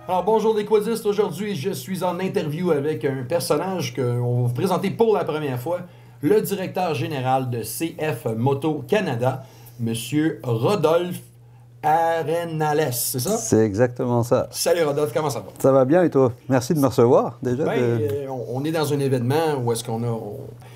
Alors bonjour les quadistes, aujourd'hui je suis en interview avec un personnage qu'on va vous présenter pour la première fois, le directeur général de CF Moto Canada, Monsieur Rodolphe Arenales, c'est ça? C'est exactement ça. Salut Rodolphe, comment ça va? Ça va bien et toi? Merci de me recevoir déjà. On est dans un événement où est-ce qu'on a...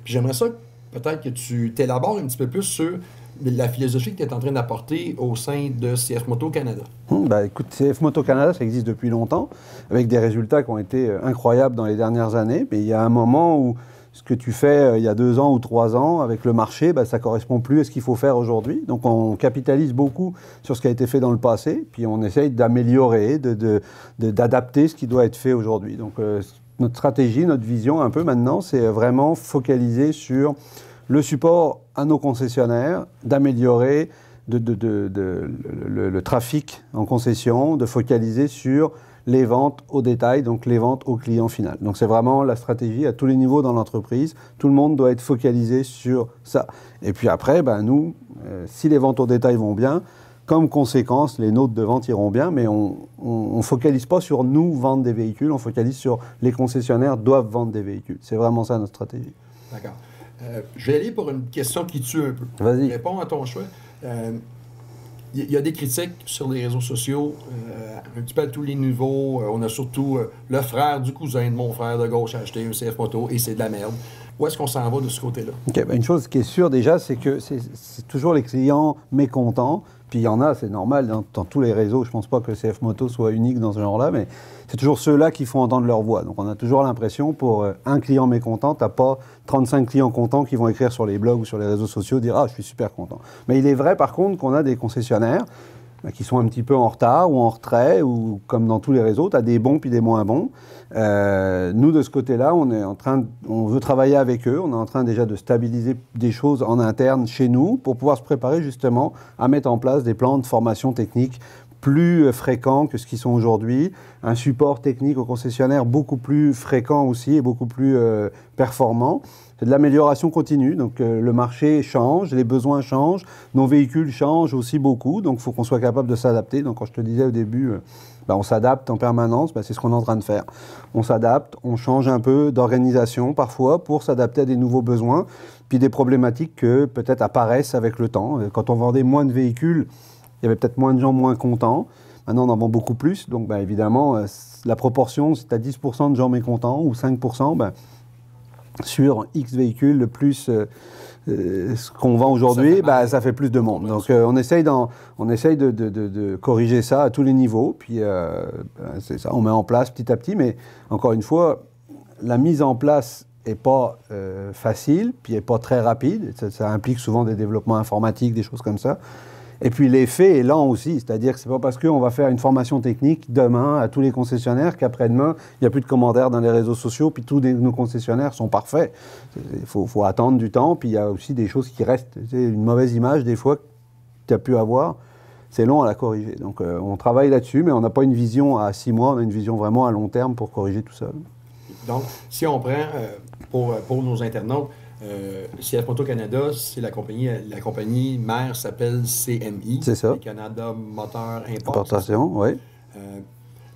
Puis j'aimerais ça peut-être que tu t'élabores un petit peu plus sur la philosophie que tu es en train d'apporter au sein de CF Moto Canada. Écoute, CF Moto Canada, ça existe depuis longtemps, avec des résultats qui ont été incroyables dans les dernières années. Mais il y a un moment où ce que tu fais il y a 2 ans ou 3 ans avec le marché, ça ne correspond plus à ce qu'il faut faire aujourd'hui. Donc on capitalise beaucoup sur ce qui a été fait dans le passé, puis on essaye d'améliorer, d'adapter ce qui doit être fait aujourd'hui. Donc notre stratégie, notre vision un peu maintenant, c'est vraiment focaliser sur le support à nos concessionnaires, d'améliorer le trafic en concession, de focaliser sur les ventes au détail, donc les ventes au client final. Donc c'est vraiment la stratégie à tous les niveaux dans l'entreprise. Tout le monde doit être focalisé sur ça. Et puis après, nous, si les ventes au détail vont bien, comme conséquence, les notes de vente iront bien, mais on ne focalise pas sur nous vendre des véhicules, on focalise sur les concessionnaires doivent vendre des véhicules. C'est vraiment ça notre stratégie. D'accord. Je vais aller pour une question qui tue un peu. Vas-y. Réponds à ton choix. Il y a des critiques sur les réseaux sociaux, un petit peu à tous les niveaux. On a surtout le frère du cousin de mon frère de gauche a acheté un CF Moto et c'est de la merde. Où est-ce qu'on s'en va de ce côté-là? Okay, une chose qui est sûre déjà, c'est que c'est toujours les clients mécontents. Puis il y en a, c'est normal, dans tous les réseaux. Je ne pense pas que CF Moto soit unique dans ce genre-là, mais c'est toujours ceux-là qui font entendre leur voix. Donc on a toujours l'impression, pour un client mécontent, tu n'as pas 35 clients contents qui vont écrire sur les blogs ou sur les réseaux sociaux, dire « Ah, je suis super content ». Mais il est vrai par contre qu'on a des concessionnaires qui sont un petit peu en retard ou en retrait, ou comme dans tous les réseaux, tu as des bons puis des moins bons. Nous, de ce côté-là, on veut travailler avec eux. On est en train déjà de stabiliser des choses en interne chez nous pour pouvoir se préparer justement à mettre en place des plans de formation technique plus fréquents que ce qu'ils sont aujourd'hui, un support technique aux concessionnaires beaucoup plus fréquent aussi et beaucoup plus performant. C'est de l'amélioration continue, donc le marché change, les besoins changent, nos véhicules changent aussi beaucoup, donc il faut qu'on soit capable de s'adapter. Donc quand je te disais au début, on s'adapte en permanence, c'est ce qu'on est en train de faire. On s'adapte, on change un peu d'organisation parfois pour s'adapter à des nouveaux besoins, puis des problématiques que peut-être apparaissent avec le temps. Quand on vendait moins de véhicules, il y avait peut-être moins de gens moins contents. Maintenant, on en vend beaucoup plus, donc évidemment, la proportion, si tu as 10% de gens mécontents ou 5%, sur X véhicules, le plus ce qu'on vend aujourd'hui, ça fait plus de monde. Donc on essaye de corriger ça à tous les niveaux, puis c'est ça, on met en place petit à petit, mais encore une fois, la mise en place n'est pas facile, puis n'est pas très rapide, ça implique souvent des développements informatiques, des choses comme ça. Et puis l'effet est lent aussi, c'est-à-dire que c'est pas parce qu'on va faire une formation technique demain à tous les concessionnaires qu'après-demain, il n'y a plus de commentaires dans les réseaux sociaux, puis tous nos concessionnaires sont parfaits. Il faut attendre du temps, puis il y a aussi des choses qui restent. Une mauvaise image, des fois, que tu as pu avoir, c'est long à la corriger. Donc on travaille là-dessus, mais on n'a pas une vision à 6 mois, on a une vision vraiment à long terme pour corriger tout ça. Donc, si on prend, pour nos internautes, CF Moto Canada, c'est la compagnie mère s'appelle CMI. C'est ça. Canada Moteur Importation, oui.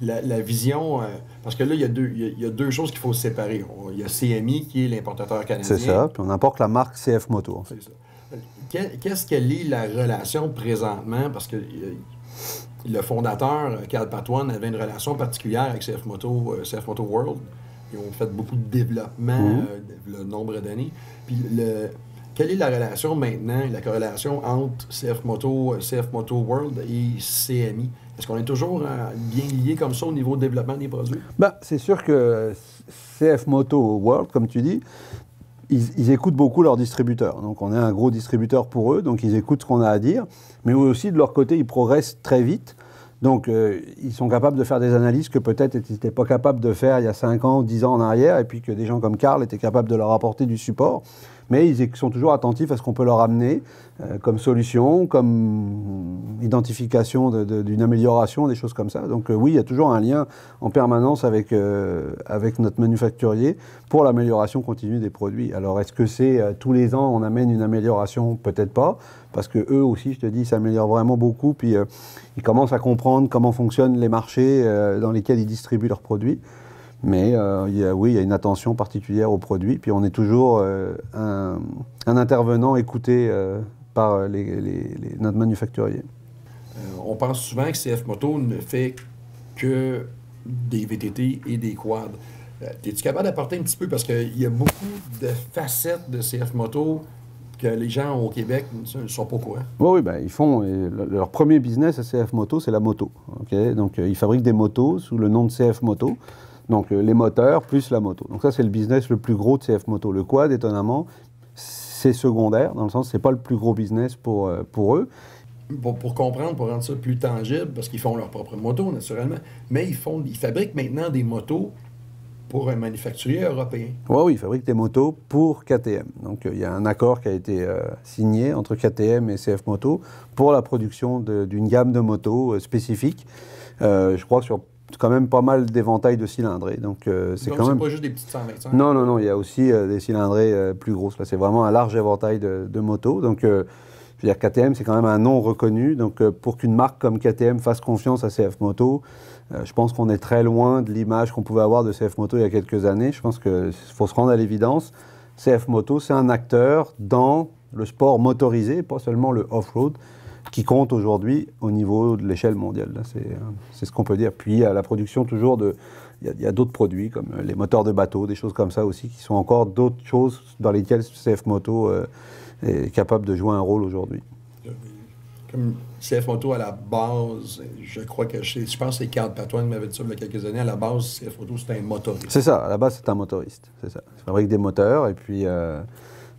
La vision, parce que là, il y a deux choses qu'il faut séparer. Il y a CMI qui est l'importateur canadien. C'est ça, puis on importe la marque CF Moto, en fait. C'est ça. Qu'est-ce qu'elle est la relation présentement? Parce que le fondateur, Carl Patoine, avait une relation particulière avec CF Moto World. Ils ont fait beaucoup de développement le nombre d'années. Puis, quelle est la relation maintenant, la corrélation entre CF Moto World et CMI? Est-ce qu'on est toujours bien liés comme ça au niveau de développement des produits? C'est sûr que CF Moto World, comme tu dis, ils écoutent beaucoup leurs distributeurs. Donc on est un gros distributeur pour eux, donc ils écoutent ce qu'on a à dire. Mais aussi, de leur côté, ils progressent très vite. Donc, ils sont capables de faire des analyses que peut-être ils n'étaient pas capables de faire il y a 5 ans, 10 ans en arrière, et puis que des gens comme Carl étaient capables de leur apporter du support. mais ils sont toujours attentifs à ce qu'on peut leur amener comme solution, comme identification d'une amélioration, des choses comme ça. Donc oui, il y a toujours un lien en permanence avec notre manufacturier pour l'amélioration continue des produits. Alors est-ce que c'est tous les ans on amène une amélioration? Peut-être pas, parce que eux aussi, je te dis, s'améliorent vraiment beaucoup, puis ils commencent à comprendre comment fonctionnent les marchés dans lesquels ils distribuent leurs produits. Mais il y a une attention particulière aux produits, puis on est toujours un intervenant écouté par notre manufacturier. On pense souvent que CF Moto ne fait que des VTT et des quads. Es-tu capable d'apporter un petit peu, parce qu'il y a beaucoup de facettes de CF Moto que les gens au Québec ne sont pas au courant? Oui, ben, ils font leur premier business à CF Moto, c'est la moto. Okay? Donc ils fabriquent des motos sous le nom de CF Moto. Donc les moteurs plus la moto. Donc ça, c'est le business le plus gros de CF Moto. Le quad, étonnamment, c'est secondaire, dans le sens c'est pas le plus gros business pour eux. Pour comprendre, pour rendre ça plus tangible, parce qu'ils font leur propre moto, naturellement, mais ils fabriquent maintenant des motos pour un manufacturier européen. Oui, ils fabriquent des motos pour KTM. Donc il y a un accord qui a été signé entre KTM et CF Moto pour la production d'une gamme de motos spécifiques. Je crois sur quand même pas mal d'éventails de cylindrés. Donc c'est quand même pas juste des petites 125? Non, il y a aussi des cylindrés plus grosses. Là, c'est vraiment un large éventail de motos. Donc je veux dire, KTM, c'est quand même un nom reconnu. Donc pour qu'une marque comme KTM fasse confiance à CF Moto, je pense qu'on est très loin de l'image qu'on pouvait avoir de CF Moto il y a quelques années. Je pense qu'il faut se rendre à l'évidence. CF Moto, c'est un acteur dans le sport motorisé, pas seulement le off-road, qui compte aujourd'hui au niveau de l'échelle mondiale. C'est ce qu'on peut dire. Puis il y a la production toujours il y a d'autres produits comme les moteurs de bateau, des choses comme ça aussi, qui sont encore d'autres choses dans lesquelles CF Moto est capable de jouer un rôle aujourd'hui. Comme CF Moto, à la base, je crois que je pense que c'est Carl Patoine qui m'avait dit ça il y a quelques années, à la base, CF Moto, c'était un motoriste. C'est ça, à la base, c'est un motoriste, c'est ça. Ils fabriquent des moteurs et puis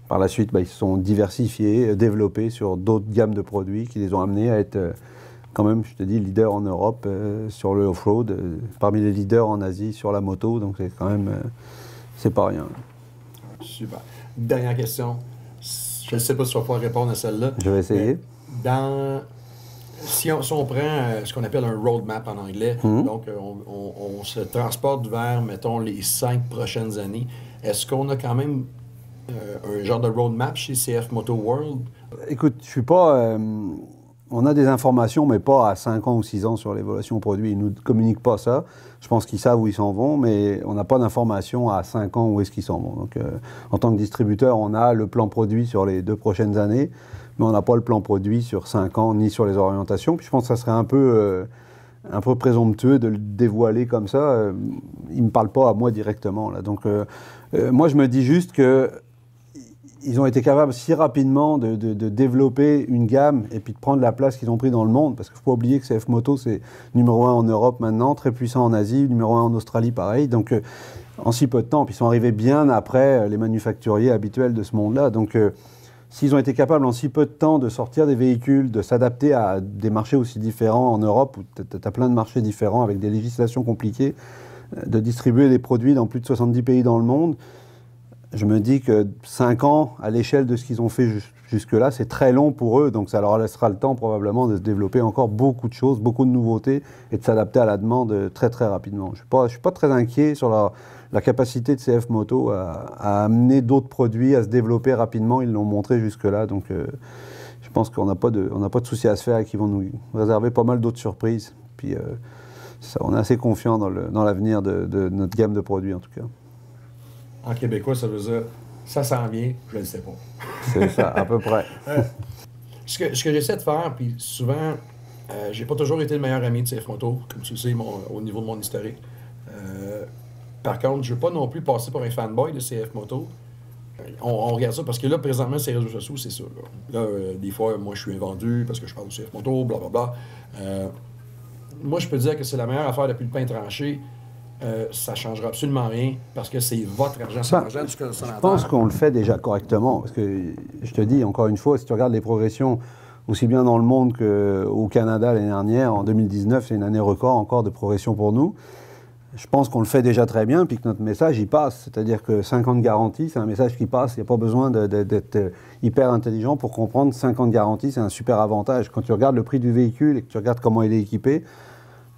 par la suite, ils se sont diversifiés, développés sur d'autres gammes de produits qui les ont amenés à être quand même, je te dis, leader en Europe sur le off-road, parmi les leaders en Asie sur la moto, donc c'est quand même, c'est pas rien. Super. Dernière question. Je ne sais pas si tu vas pouvoir répondre à celle-là. Je vais essayer. Si on prend ce qu'on appelle un roadmap en anglais, donc on se transporte vers, mettons, les 5 prochaines années, est-ce qu'on a quand même un genre de roadmap chez CF Moto World? Écoute, je suis pas... on a des informations, mais pas à 5 ans ou 6 ans sur l'évaluation produit. Ils ne nous communiquent pas ça. Je pense qu'ils savent où ils s'en vont, mais on n'a pas d'informations à 5 ans où est-ce qu'ils s'en vont. Donc, en tant que distributeur, on a le plan produit sur les 2 prochaines années, mais on n'a pas le plan produit sur 5 ans, ni sur les orientations. Puis je pense que ça serait un peu présomptueux de le dévoiler comme ça. Ils ne me parlent pas à moi directement, là. Donc, moi, je me dis juste que ils ont été capables si rapidement de développer une gamme et puis de prendre la place qu'ils ont pris dans le monde, parce qu'il ne faut pas oublier que CF Moto, c'est numéro 1 en Europe maintenant, très puissant en Asie, numéro 1 en Australie, pareil. Donc, en si peu de temps, puis ils sont arrivés bien après les manufacturiers habituels de ce monde-là. Donc, s'ils ont été capables en si peu de temps de sortir des véhicules, de s'adapter à des marchés aussi différents en Europe, où tu as plein de marchés différents avec des législations compliquées, de distribuer des produits dans plus de 70 pays dans le monde, je me dis que 5 ans, à l'échelle de ce qu'ils ont fait jusque-là, c'est très long pour eux. Donc ça leur laissera le temps probablement de se développer encore beaucoup de choses, beaucoup de nouveautés et de s'adapter à la demande très très rapidement. Je ne suis pas très inquiet sur la capacité de CF Moto à amener d'autres produits, à se développer rapidement. Ils l'ont montré jusque-là. Donc je pense qu'on n'a pas de souci à se faire et qu'ils vont nous réserver pas mal d'autres surprises. Puis on est assez confiant dans l'avenir de notre gamme de produits en tout cas. En québécois, ça veut dire « ça s'en vient, je ne le sais pas ». C'est ça, à peu près. Ce que j'essaie de faire, puis souvent, j'ai pas toujours été le meilleur ami de CF Moto, comme tu le sais, au niveau de mon historique. Par contre, je ne veux pas non plus passer pour un fanboy de CF Moto. On regarde ça parce que là, présentement, sur les réseaux sociaux, c'est ça. Là, des fois, moi, je suis invendu parce que je parle de CF Moto, blablabla. Moi, je peux dire que c'est la meilleure affaire depuis le pain tranché. Ça ne changera absolument rien parce que c'est votre argent, c'est l'argent du consommateur. Je pense qu'on le fait déjà correctement. Parce que, je te dis, encore une fois, si tu regardes les progressions, aussi bien dans le monde qu'au Canada l'année dernière, en 2019, c'est une année record encore de progression pour nous. je pense qu'on le fait déjà très bien, puis que notre message, il passe. C'est-à-dire que 5 ans de garantie, c'est un message qui passe. Il n'y a pas besoin d'être hyper intelligent pour comprendre 5 ans de garantie, c'est un super avantage. Quand tu regardes le prix du véhicule et que tu regardes comment il est équipé,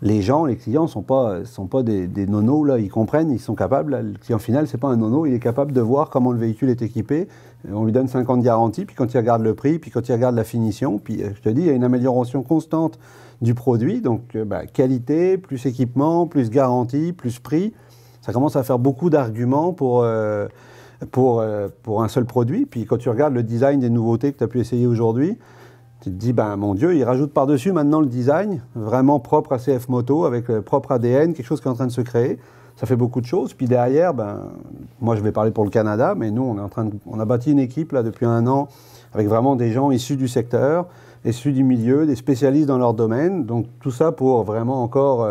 les gens, les clients sont pas des nonos, là. Ils comprennent, ils sont capables. Là, le client final, c'est pas un nono, il est capable de voir comment le véhicule est équipé. On lui donne 5 ans de garantie, puis quand il regarde le prix, puis quand il regarde la finition, puis je te dis, il y a une amélioration constante du produit. Donc, qualité, plus équipement, plus garantie, plus prix. Ça commence à faire beaucoup d'arguments pour un seul produit. Puis quand tu regardes le design des nouveautés que tu as pu essayer aujourd'hui, tu te dis, ben mon Dieu, il rajoute par-dessus maintenant le design, vraiment propre à CF Moto, avec le propre ADN, quelque chose qui est en train de se créer. Ça fait beaucoup de choses. Puis derrière, moi je vais parler pour le Canada, mais nous on a bâti une équipe là depuis 1 an avec vraiment des gens issus du secteur, issus du milieu, des spécialistes dans leur domaine. Donc tout ça pour vraiment encore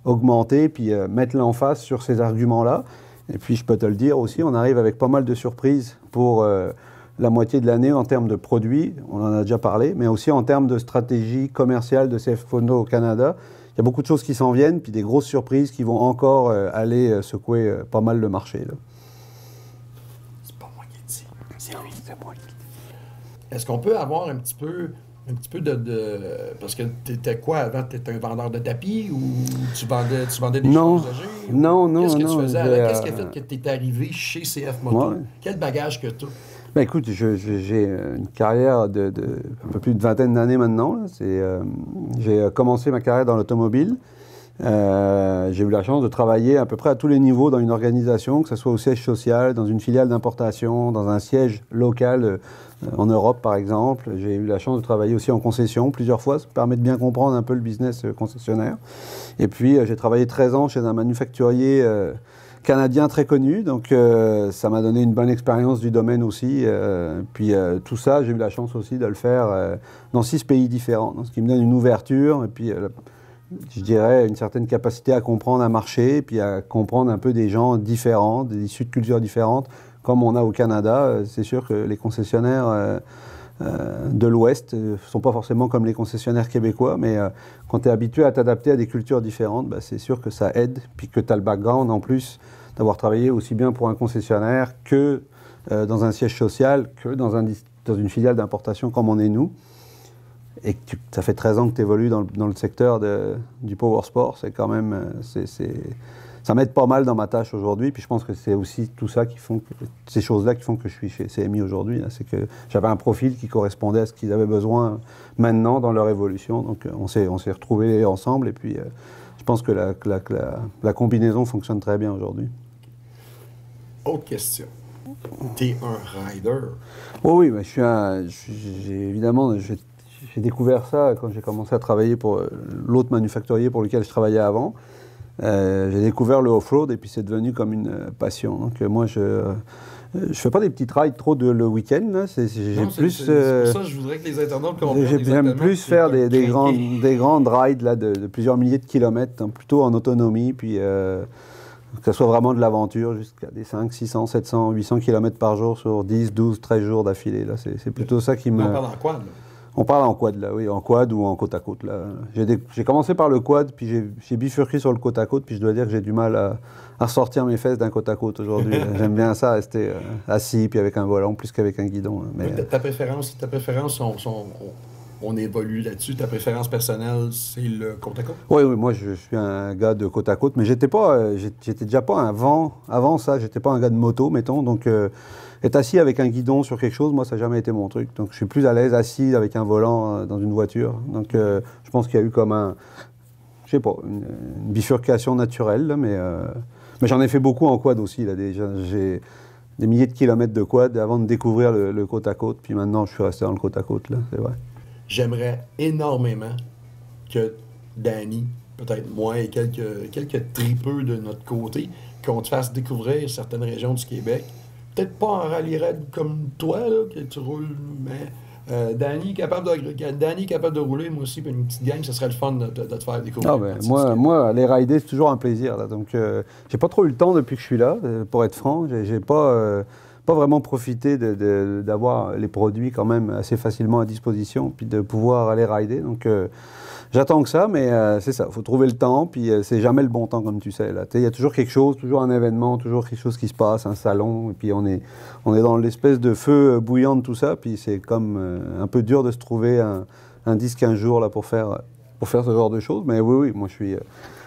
augmenter puis mettre l'emphase sur ces arguments-là. Et puis je peux te le dire aussi, on arrive avec pas mal de surprises pour la moitié de l'année en termes de produits, on en a déjà parlé, mais aussi en termes de stratégie commerciale de CF Moto au Canada. Il y a beaucoup de choses qui s'en viennent, puis des grosses surprises qui vont encore aller secouer pas mal le marché. Là. C'est pas moi qui le dis, c'est lui. C'est moi qui le dis. Est-ce qu'on peut avoir un petit peu parce que t'étais quoi avant? T'étais un vendeur de tapis ou tu vendais des choses usagées? Non. Qu'est-ce que tu faisais avant? Qu'est-ce qui a fait que tu es arrivé chez CF Moto? Ouais. Quel bagage que tu as? Ben écoute, j'ai une carrière de un peu plus de 20aine d'années maintenant. J'ai commencé ma carrière dans l'automobile. J'ai eu la chance de travailler à peu près à tous les niveaux dans une organisation, que ce soit au siège social, dans une filiale d'importation, dans un siège local en Europe par exemple. J'ai eu la chance de travailler aussi en concession plusieurs fois, ça permet de bien comprendre un peu le business concessionnaire. Et puis j'ai travaillé 13 ans chez un manufacturier canadien très connu, donc ça m'a donné une bonne expérience du domaine aussi. Puis tout ça, j'ai eu la chance aussi de le faire dans 6 pays différents, donc, ce qui me donne une ouverture et puis je dirais une certaine capacité à comprendre un marché, puis à comprendre un peu des gens différents, des issues de cultures différentes, comme on a au Canada. C'est sûr que les concessionnaires de l'Ouest ne sont pas forcément comme les concessionnaires québécois, mais quand tu es habitué à t'adapter à des cultures différentes, c'est sûr que ça aide, puis que tu as le background en plus d'avoir travaillé aussi bien pour un concessionnaire que dans un siège social, que dans une filiale d'importation comme on est nous. Et que ça fait 13 ans que tu évolues dans le secteur du powersport, c'est quand même... ça m'aide pas mal dans ma tâche aujourd'hui, puis je pense que c'est aussi tout ça ces choses-là qui font que je suis chez CMI aujourd'hui. C'est que j'avais un profil qui correspondait à ce qu'ils avaient besoin maintenant dans leur évolution. Donc on s'est retrouvés ensemble, et puis je pense que la combinaison fonctionne très bien aujourd'hui. Autre question. T'es un rider? Oui, mais évidemment... J'ai découvert ça quand j'ai commencé à travailler pour l'autre manufacturier pour lequel je travaillais avant. J'ai découvert le off-road et puis c'est devenu comme une passion. Donc moi, je fais pas des petites rides trop le week-end. C'est pour ça que je voudrais que les internautes comprennent. J'aime plus faire des grandes rides là, de plusieurs milliers de kilomètres, plutôt en autonomie, puis que ce soit vraiment de l'aventure, jusqu'à des 5, 600, 700, 800 km par jour sur 10, 12, 13 jours d'affilée. C'est plutôt ça qui me... On parle en quad, là. On parle en quad, là, oui, en quad ou en côte à côte. Là. J'ai commencé par le quad, puis j'ai bifurqué sur le côte à côte, puis je dois dire que j'ai du mal à sortir mes fesses d'un côte à côte aujourd'hui. J'aime bien ça, rester assis, puis avec un volant, plus qu'avec un guidon. Mais, ta préférence, on évolue là-dessus. Ta préférence personnelle, c'est le côte à côte? Oui, moi je suis un gars de côte à côte, mais j'étais déjà pas avant ça, j'étais pas un gars de moto, mettons, donc... être assis avec un guidon sur quelque chose, moi, ça n'a jamais été mon truc. Donc, je suis plus à l'aise assis avec un volant dans une voiture. Donc, je pense qu'il y a eu comme une bifurcation naturelle, là, mais j'en ai fait beaucoup en quad aussi. Là, j'ai des milliers de kilomètres de quad avant de découvrir le côte à côte. Puis maintenant, je suis resté dans le côte à côte, là, c'est vrai. J'aimerais énormément que Danny, peut-être moi et quelques tripeux de notre côté, qu'on te fasse découvrir certaines régions du Québec. Peut-être pas en rallye raid comme toi, là, que tu roules, mais Danny est capable de rouler, moi aussi, puis une petite gang, ce serait le fun de te faire découvrir. Moi, aller rider, c'est toujours un plaisir. Là, donc, j'ai pas trop eu le temps depuis que je suis là, pour être franc. J'ai pas vraiment profité d'avoir les produits quand même assez facilement à disposition, puis de pouvoir aller rider. Donc, J'attends que ça, mais c'est ça, il faut trouver le temps, puis c'est jamais le bon temps, comme tu sais. Il y a toujours quelque chose, toujours un événement, toujours quelque chose qui se passe, un salon, et puis on est dans l'espèce de feu bouillant de tout ça, puis c'est comme un peu dur de se trouver un 10-15 jours là, pour faire ce genre de choses. Mais oui,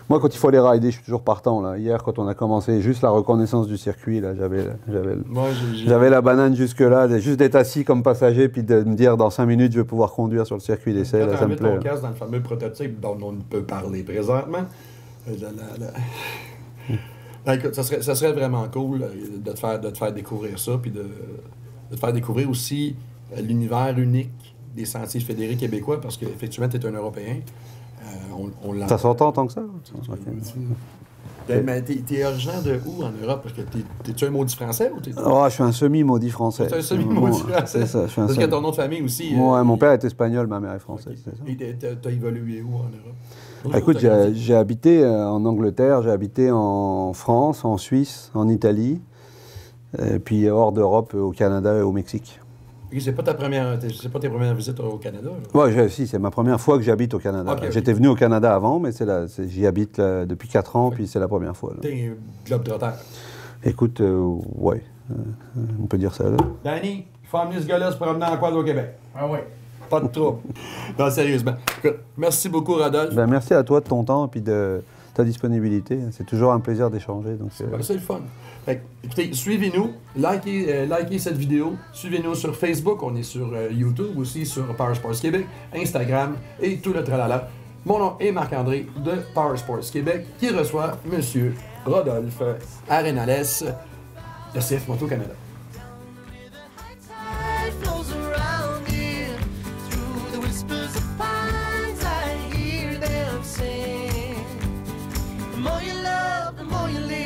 moi, quand il faut aller rider, je suis toujours partant. Là. Hier, quand on a commencé juste la reconnaissance du circuit, là, j'avais la banane jusque-là, juste d'être assis comme passager, puis de me dire dans 5 minutes, je vais pouvoir conduire sur le circuit d'essai. Quand Ça me plaît. ton casque dans le fameux prototype dont on peut parler présentement, écoute, ça serait vraiment cool de te faire découvrir ça, puis de te faire découvrir aussi l'univers unique des sentiers fédérés québécois, parce qu'effectivement, tu es un Européen. Ça s'entend tant que ça? Mais t'es originaire de où en Europe? Parce que t'es-tu un maudit français ou t'es... Je suis un semi-maudit français. T'es un semi-maudit français? C'est ça, Parce que ton nom de famille aussi... Ouais, mon père est espagnol, ma mère est française. Okay. Et t'as évolué où en Europe? Écoute, j'ai habité en Angleterre, j'ai habité en France, en Suisse, en Italie, et puis hors d'Europe, au Canada et au Mexique. Et c'est pas tes premières visites au Canada? Oui, si, c'est ma première fois que j'habite au Canada. Okay. J'étais venu au Canada avant, mais j'y habite là, depuis 4 ans, puis c'est la première fois. T'es globe-trotter? Écoute, ouais, on peut dire ça. Là. Danny, il faut amener ce gars-là se promener en quad au Québec. Ah oui. Pas de trouble. Non, sérieusement. Écoute, merci beaucoup, Rodolphe. Merci à toi de ton temps et puis de ta disponibilité. C'est toujours un plaisir d'échanger. C'est le fun. Fait, écoutez, suivez-nous, likez cette vidéo, suivez-nous sur Facebook, on est sur YouTube aussi, sur Power Sports Québec, Instagram et tout le tralala. Mon nom est Marc-André de Power Sports Québec qui reçoit M. Rodolphe Arenales de CF Moto Canada. The more you love, the more you live.